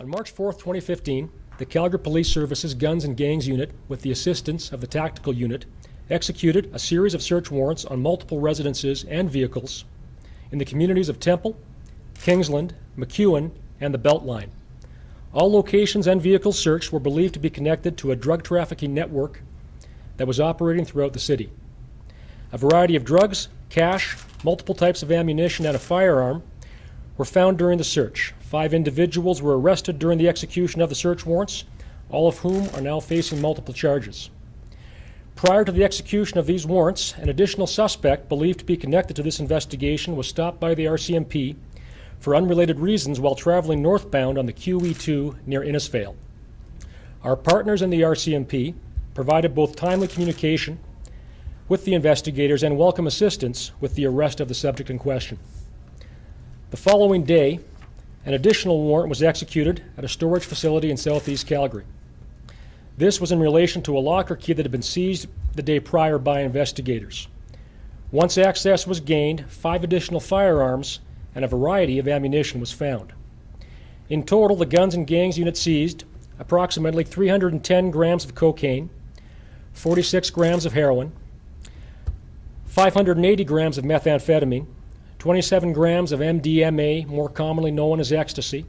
On March 4, 2015, the Calgary Police Service's Guns and Gangs Unit, with the assistance of the Tactical Unit, executed a series of search warrants on multiple residences and vehicles in the communities of Temple, Kingsland, MacEwan, and the Beltline. All locations and vehicles searched were believed to be connected to a drug trafficking network that was operating throughout the city. A variety of drugs, cash, multiple types of ammunition, and a firearm were found during the search. 5 individuals were arrested during the execution of the search warrants, all of whom are now facing multiple charges. Prior to the execution of these warrants, an additional suspect believed to be connected to this investigation was stopped by the RCMP for unrelated reasons while traveling northbound on the QE2 near Innisfail. Our partners in the RCMP provided both timely communication with the investigators and welcome assistance with the arrest of the subject in question. The following day, an additional warrant was executed at a storage facility in southeast Calgary. This was in relation to a locker key that had been seized the day prior by investigators. Once access was gained, 5 additional firearms and a variety of ammunition was found. In total, the Guns and Gangs Unit seized approximately 310 grams of cocaine, 46 grams of heroin, 580 grams of methamphetamine, 27 grams of MDMA, more commonly known as ecstasy,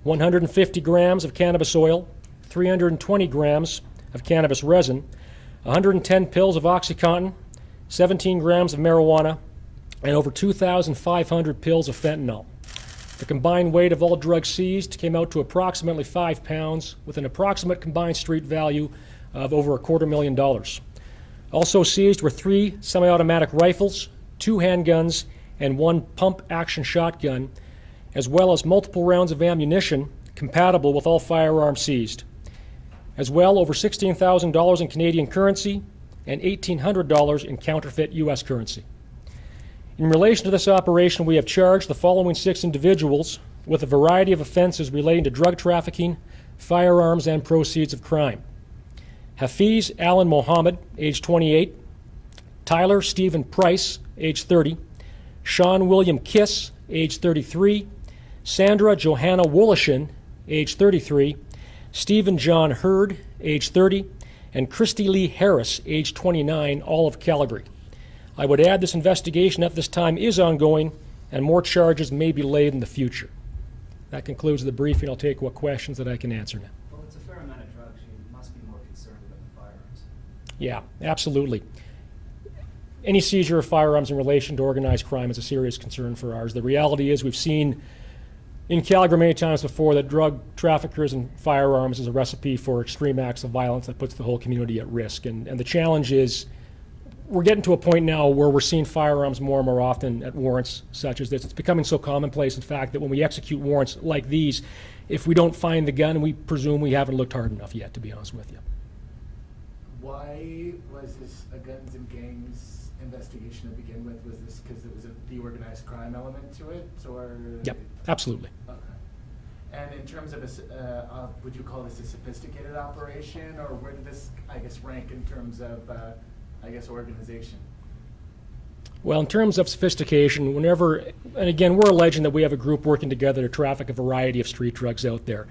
150 grams of cannabis oil, 320 grams of cannabis resin, 110 pills of OxyContin, 17 grams of marijuana, and over 2,500 pills of fentanyl. The combined weight of all drugs seized came out to approximately 5 pounds, with an approximate combined street value of over $250,000. Also seized were 3 semi-automatic rifles, 2 handguns, and 1 pump-action shotgun, as well as multiple rounds of ammunition compatible with all firearms seized. As well, over $16,000 in Canadian currency and $1,800 in counterfeit U.S. currency. In relation to this operation, we have charged the following 6 individuals with a variety of offenses relating to drug trafficking, firearms, and proceeds of crime. Hafiz Alan Mohammed, age 28, Tyler Stephen Price, age 30, Sean William Kiss, age 33, Sandra Johanna Wolishin, age 33, Stephen John Hurd, age 30, and Christy Lee Harris, age 29, all of Calgary. I would add this investigation at this time is ongoing, and more charges may be laid in the future. That concludes the briefing. I'll take what questions that I can answer now. Well, it's a fair amount of drugs. You must be more concerned about the firearms. Yeah, absolutely. Any seizure of firearms in relation to organized crime is a serious concern for ours. The reality is we've seen in Calgary many times before that drug traffickers and firearms is a recipe for extreme acts of violence that puts the whole community at risk. And the challenge is we're getting to a point now where we're seeing firearms more and more often at warrants such as this. It's becoming so commonplace, in fact, that when we execute warrants like these, if we don't find the gun, we presume we haven't looked hard enough yet, to be honest with you. Why was this a guns and gangs investigation to begin with? Was this because it was the organized crime element to it, or? Yep, absolutely. Okay. And in terms of would you call this a sophisticated operation, or where did this, I guess, rank in terms of, organization? Well, in terms of sophistication, and again, we're alleging that we have a group working together to traffic a variety of street drugs out there.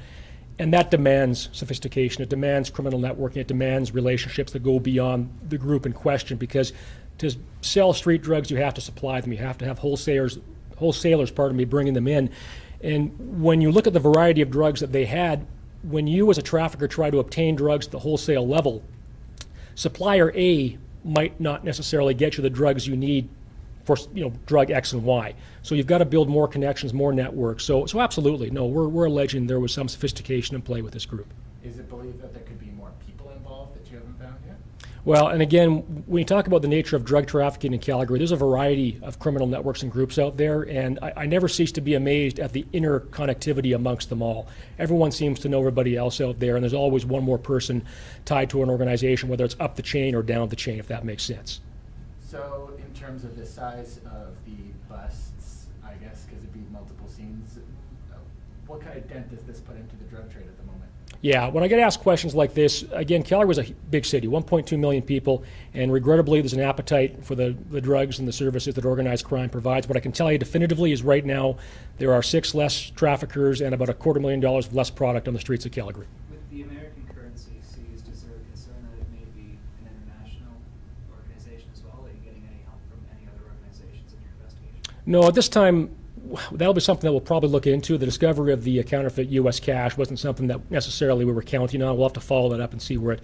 And that demands sophistication. It demands criminal networking. It demands relationships that go beyond the group in question, because to sell street drugs, you have to supply them. You have to have wholesalers, bringing them in. And when you look at the variety of drugs that they had, when you as a trafficker try to obtain drugs at the wholesale level, supplier A might not necessarily get you the drugs you need for drug X and Y. So you've got to build more connections, more networks. So absolutely, no, we're alleging there was some sophistication in play with this group. Is it believed that there could be more people involved that you haven't found yet? Well, and again, when you talk about the nature of drug trafficking in Calgary, there's a variety of criminal networks and groups out there, and I never cease to be amazed at the interconnectivity amongst them all. Everyone seems to know everybody else out there, and there's always one more person tied to an organization, whether it's up the chain or down the chain, if that makes sense. So in terms of the size of the busts, I guess, because it'd be multiple scenes, what kind of dent does this put into the drug trade at the moment? Yeah, when I get asked questions like this, again, Calgary is a big city, 1.2 million people, and regrettably there's an appetite for the drugs and the services that organized crime provides. What I can tell you definitively is right now there are 6 less traffickers and about $250,000 of less product on the streets of Calgary. With the American currency seized, is there a concern that it may be an international organization as well? Are you getting any help from any other organizations in your investigation? No, at this time, that'll be something that we'll probably look into. The discovery of the counterfeit U.S. cash wasn't something that necessarily we were counting on. We'll have to follow that up and see where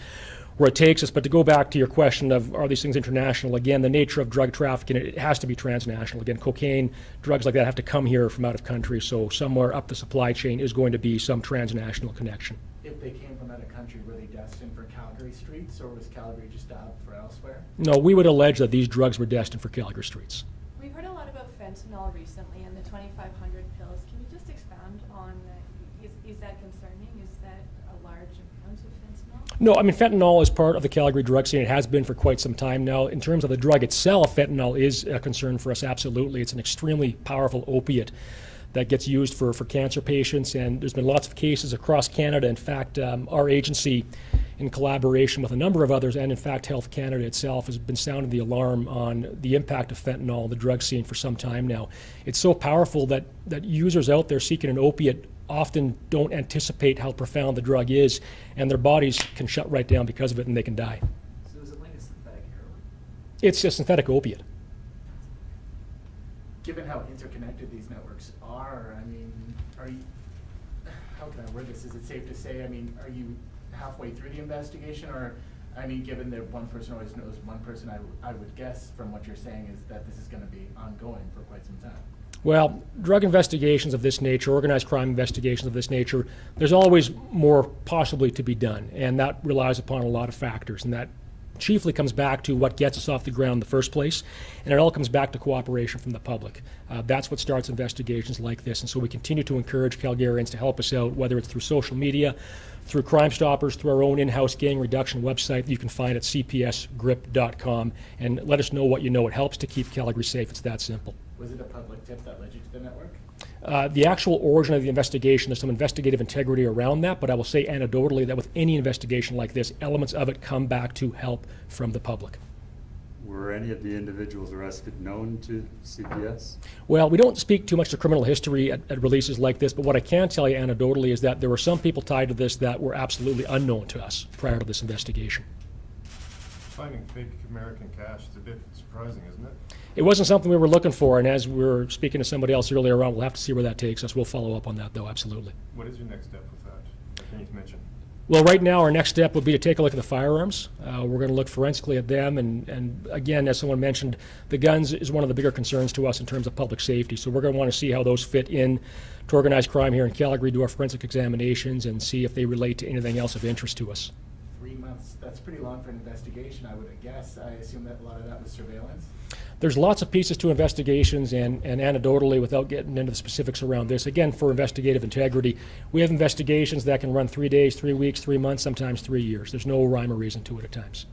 it takes us. But to go back to your question of are these things international, again, the nature of drug trafficking, it has to be transnational. Again, cocaine, drugs like that have to come here from out of country. So somewhere up the supply chain is going to be some transnational connection. If they came from out of country, were they destined for Calgary streets, or was Calgary just a hub for elsewhere? No, we would allege that these drugs were destined for Calgary streets. We've heard a lot about fentanyl recently and the 2,500 pills. Can you just expand on, is that concerning? Is that a large amount of fentanyl? No, I mean, fentanyl is part of the Calgary drug scene. It has been for quite some time now. In terms of the drug itself, fentanyl is a concern for us, absolutely. It's an extremely powerful opiate that gets used for cancer patients, and there's been lots of cases across Canada. In fact, our agency, in collaboration with a number of others, and in fact Health Canada itself, has been sounding the alarm on the impact of fentanyl on the drug scene for some time now. It's so powerful that users out there seeking an opiate often don't anticipate how profound the drug is, and their bodies can shut right down because of it, and they can die. So is it like a synthetic heroin? It's a synthetic opiate. Given how interconnected these networks are, I mean, are you, how can I word this? Is it safe to say, I mean, are you halfway through the investigation, or, I mean, given that one person always knows one person, I would guess from what you're saying is that this is going to be ongoing for quite some time. Well, drug investigations of this nature, organized crime investigations of this nature, there's always more possibly to be done, and that relies upon a lot of factors, and that chiefly comes back to what gets us off the ground in the first place, and it all comes back to cooperation from the public. That's what starts investigations like this, and so we continue to encourage Calgarians to help us out, whether it's through social media, through Crime Stoppers, through our own in-house gang reduction website that you can find at cpsgrip.com, and let us know what you know. It helps to keep Calgary safe. It's that simple. Was it a public tip that led you to the network? The actual origin of the investigation, there's some investigative integrity around that, but I will say anecdotally that with any investigation like this, elements of it come back to help from the public. Were any of the individuals arrested known to CPS? Well, we don't speak too much to criminal history at releases like this, but what I can tell you anecdotally is that there were some people tied to this that were absolutely unknown to us prior to this investigation. Finding fake American cash is a bit surprising, isn't it? It wasn't something we were looking for, and as we were speaking to somebody else earlier on, we'll have to see where that takes us. We'll follow up on that, though, absolutely. What is your next step with that? Can you mention? Well, right now, our next step would be to take a look at the firearms. We're going to look forensically at them, and again, as someone mentioned, the guns is one of the bigger concerns to us in terms of public safety. So we're going to want to see how those fit in to organized crime here in Calgary, do our forensic examinations, and see if they relate to anything else of interest to us. 3 months, that's pretty long for an investigation, I would guess. I assume that a lot of that was surveillance? There's lots of pieces to investigations, and anecdotally, without getting into the specifics around this, again, for investigative integrity, we have investigations that can run 3 days, 3 weeks, 3 months, sometimes 3 years. There's no rhyme or reason to it at times.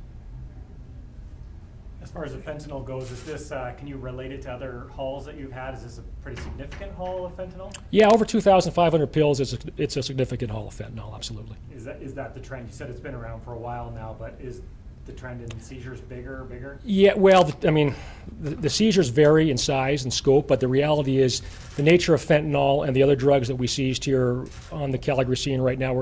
As far as the fentanyl goes, is this, can you relate it to other hauls that you've had? Is this a pretty significant haul of fentanyl? Yeah, over 2,500 pills, it's a significant haul of fentanyl, absolutely. Is that the trend? You said it's been around for a while now, but is the trend in seizures bigger? Yeah, well, the seizures vary in size and scope, but the reality is the nature of fentanyl and the other drugs that we seized here on the Calgary scene right now,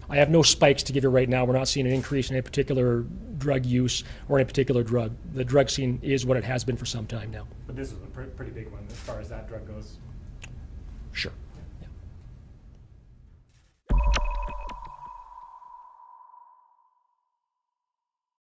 I have no spikes to give you right now. We're not seeing an increase in any particular drug use or any particular drug. The drug scene is what it has been for some time now. But this is a pretty big one as far as that drug goes.